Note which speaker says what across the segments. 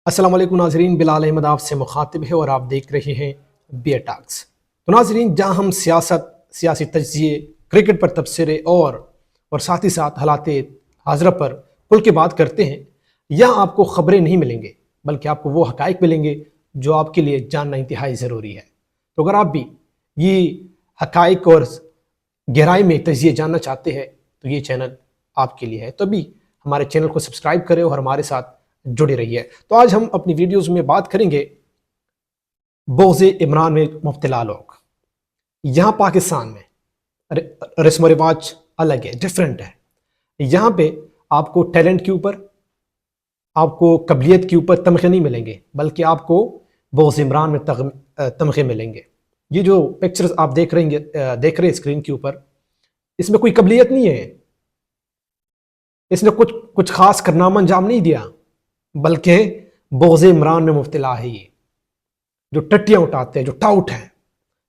Speaker 1: السلام علیکم ناظرین، بلال احمد آپ سے مخاطب ہے اور آپ دیکھ رہے ہیں بیئر ٹاکس۔ تو ناظرین، جہاں ہم سیاسی تجزیے، کرکٹ پر تبصرے اور ساتھ ہی ساتھ حالات حاضرہ پر کھل کے بات کرتے ہیں، یہاں آپ کو خبریں نہیں ملیں گے بلکہ آپ کو وہ حقائق ملیں گے جو آپ کے لیے جاننا انتہائی ضروری ہے۔ تو اگر آپ بھی یہ حقائق اور گہرائی میں تجزیے جاننا چاہتے ہیں تو یہ چینل آپ کے لیے ہے، تو بھی ہمارے چینل کو سبسکرائب کریں اور ہمارے ساتھ جڑے رہیے۔ تو آج ہم اپنی ویڈیوز میں بات کریں گے بغض عمران میں مبتلا لوگ۔ یہاں پاکستان میں رسم و رواج الگ ہے، ڈیفرنٹ ہے۔ یہاں پہ آپ کو ٹیلنٹ کے اوپر، آپ کو قابلیت کے اوپر تمغے نہیں ملیں گے بلکہ آپ کو بغض عمران میں تمغے ملیں گے۔ یہ جو پکچرز آپ دیکھ رہے ہیں اسکرین کے اوپر، اس میں کوئی قابلیت نہیں ہے، اس نے کچھ خاص کارنامہ انجام نہیں دیا، بلکہ بغض عمران میں مبتلا ہے۔ یہ جو ٹٹیاں اٹھاتے ہیں، جو ٹاؤٹ ہیں،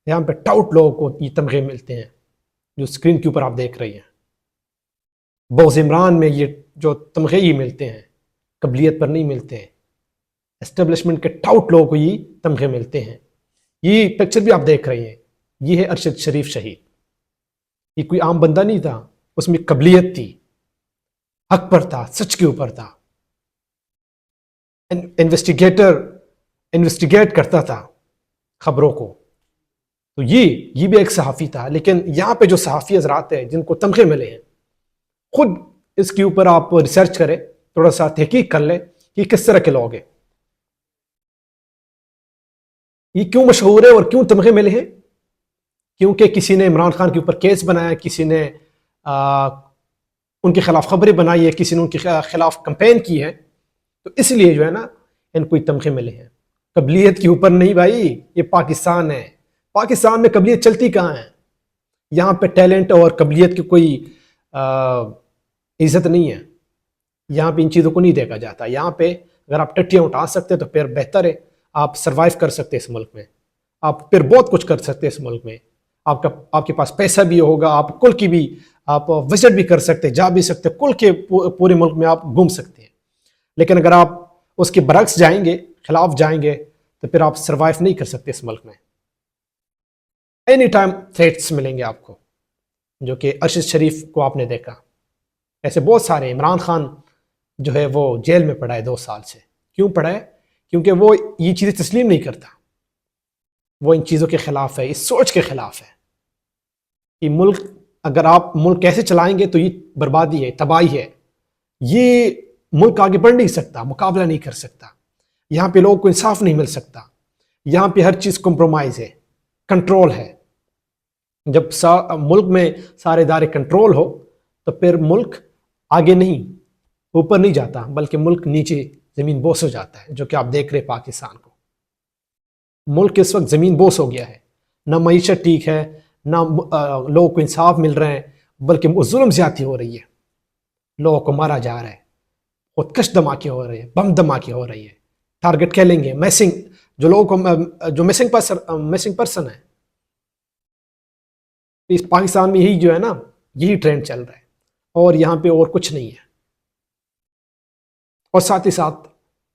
Speaker 1: یہاں پہ ٹاؤٹ لوگوں کو یہ تمغے ملتے ہیں جو اسکرین کے اوپر آپ دیکھ رہی ہیں۔ بغض عمران میں یہ جو تمغے یہ ملتے ہیں، قابلیت پر نہیں ملتے ہیں، اسٹیبلشمنٹ کے ٹاؤٹ لوگوں کو یہ تمغے ملتے ہیں۔ یہ پکچر بھی آپ دیکھ رہے ہیں، یہ ہے ارشد شریف شہید۔ یہ کوئی عام بندہ نہیں تھا، اس میں قابلیت تھی، حق پر تھا، سچ کے اوپر تھا، انویسٹیگیٹ کرتا تھا خبروں کو۔ تو یہ بھی ایک صحافی تھا۔ لیکن یہاں پہ جو صحافی حضرات ہیں جن کو تمغے ملے ہیں، خود اس کے اوپر آپ ریسرچ کریں، تھوڑا سا تحقیق کر لیں کہ کس طرح کے لوگ ہیں، یہ کیوں مشہور ہے اور کیوں تمغے ملے ہیں۔ کیونکہ کسی نے عمران خان کے اوپر کیس بنایا، کسی نے ان کے خلاف خبریں بنائی ہے، کسی نے ان کے خلاف کمپین کی ہے، تو اس لیے جو ہے نا ان کو تمغے ملے ہیں۔ قابلیت کے اوپر نہیں بھائی، یہ پاکستان ہے، پاکستان میں قابلیت چلتی کہاں ہے؟ یہاں پہ ٹیلنٹ اور قابلیت کی کوئی عزت نہیں ہے، یہاں پہ ان چیزوں کو نہیں دیکھا جاتا۔ یہاں پہ اگر آپ ٹٹیاں اٹھا سکتے تو پھر بہتر ہے، آپ سروائیو کر سکتے اس ملک میں، آپ پھر بہت کچھ کر سکتے اس ملک میں، آپ کے پاس پیسہ بھی ہوگا، آپ کل کی بھی آپ وزٹ بھی کر سکتے، جا بھی سکتے، کل کے پورے ملک میں آپ گھوم سکتے ہیں۔ لیکن اگر آپ اس کے برعکس جائیں گے، خلاف جائیں گے، تو پھر آپ سروائیو نہیں کر سکتے اس ملک میں۔ اینی ٹائم تھریٹس ملیں گے آپ کو، جو کہ ارشد شریف کو آپ نے دیکھا، ایسے بہت سارے۔ عمران خان جو ہے وہ جیل میں پڑا ہے 2 سال سے۔ کیوں پڑا ہے؟ کیونکہ وہ یہ چیزیں تسلیم نہیں کرتا، وہ ان چیزوں کے خلاف ہے، اس سوچ کے خلاف ہے کہ ملک، اگر آپ ملک کیسے چلائیں گے تو یہ بربادی ہے، تباہی ہے، یہ ملک آگے بڑھ نہیں سکتا، مقابلہ نہیں کر سکتا، یہاں پہ لوگوں کو انصاف نہیں مل سکتا، یہاں پہ ہر چیز کمپرومائز ہے، کنٹرول ہے۔ جب ملک میں سارے ادارے کنٹرول ہو تو پھر ملک آگے نہیں، اوپر نہیں جاتا، بلکہ ملک نیچے زمین بوس ہو جاتا ہے، جو کہ آپ دیکھ رہے پاکستان کو۔ ملک اس وقت زمین بوس ہو گیا ہے، نہ معیشت ٹھیک ہے، نہ لوگوں کو انصاف مل رہے ہیں، بلکہ ظلم زیادتی ہو رہی ہے، لوگوں کو مارا جا رہا ہے، خودکش دھماکے ہو رہے ہیں، بم دھماکے ہو رہی ہے، ٹارگٹ کہہ لیں گے، میسنگ، جو لوگوں کو جو مسنگ پرسن ہے، اس پاکستان میں یہی جو ہے نا، یہی ٹرینڈ چل رہا ہے، اور یہاں پہ اور کچھ نہیں ہے۔ اور ساتھ ہی ساتھ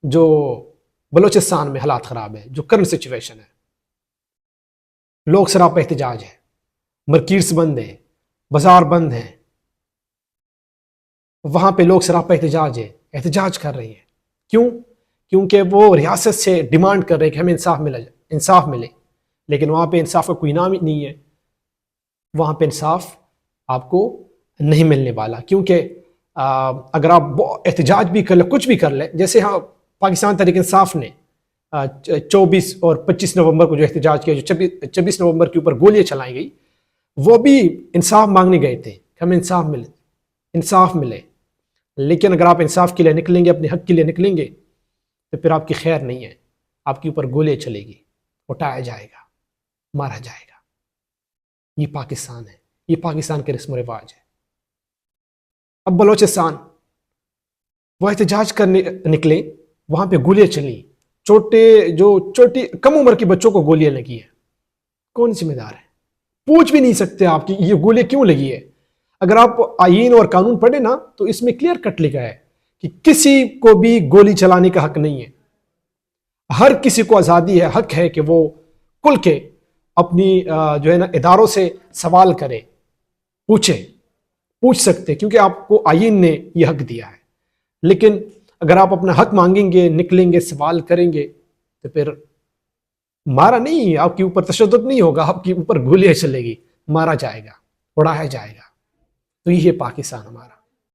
Speaker 1: جو بلوچستان میں حالات خراب ہے، جو کرنٹ سچویشن ہے، لوگ سراپا احتجاج ہے، مارکیٹس بند ہیں، بازار بند ہیں، وہاں پہ لوگ سراپا احتجاج کر رہے ہیں۔ کیوں؟ کیونکہ وہ ریاست سے ڈیمانڈ کر رہے ہیں کہ ہمیں انصاف ملے، لیکن وہاں پہ انصاف کا کوئی نام ہی نہیں ہے، وہاں پہ انصاف آپ کو نہیں ملنے والا۔ کیونکہ اگر آپ احتجاج بھی کر لیں، کچھ بھی کر لیں، جیسے ہاں پاکستان تحریک انصاف نے 24 اور 25 نومبر کو جو احتجاج کیا، جو 26 نومبر کے اوپر گولیاں چلائی گئی، وہ بھی انصاف مانگنے گئے تھے کہ ہمیں انصاف ملے۔ لیکن اگر آپ انصاف کے لیے نکلیں گے، اپنے حق کے لیے نکلیں گے، تو پھر آپ کی خیر نہیں ہے، آپ کے اوپر گولیاں چلے گی، اٹھایا جائے گا، مارا جائے گا۔ یہ پاکستان ہے، یہ پاکستان کے رسم و رواج ہے۔ اب بلوچستان، وہ احتجاج کرنے نکلے، وہاں پہ گولیاں چلی، چھوٹی کم عمر کے بچوں کو گولیاں لگی ہیں، کون ذمہ دار ہے؟ پوچھ بھی نہیں سکتے آپ کی یہ گولیاں کیوں لگی ہے۔ اگر آپ آئین اور قانون پڑھیں نا تو اس میں کلیئر کٹ لکھا ہے کہ کسی کو بھی گولی چلانے کا حق نہیں ہے، ہر کسی کو آزادی ہے، حق ہے کہ وہ کھل کے اپنی جو ہے نا اداروں سے سوال کرے، پوچھ سکتے، کیونکہ آپ کو آئین نے یہ حق دیا ہے۔ لیکن اگر آپ اپنا حق مانگیں گے، نکلیں گے، سوال کریں گے، تو پھر مارا نہیں، آپ کے اوپر تشدد نہیں ہوگا، آپ کے اوپر گولیاں چلے گی، مارا جائے گا، اڑایا جائے گا۔ تو یہ پاکستان ہمارا۔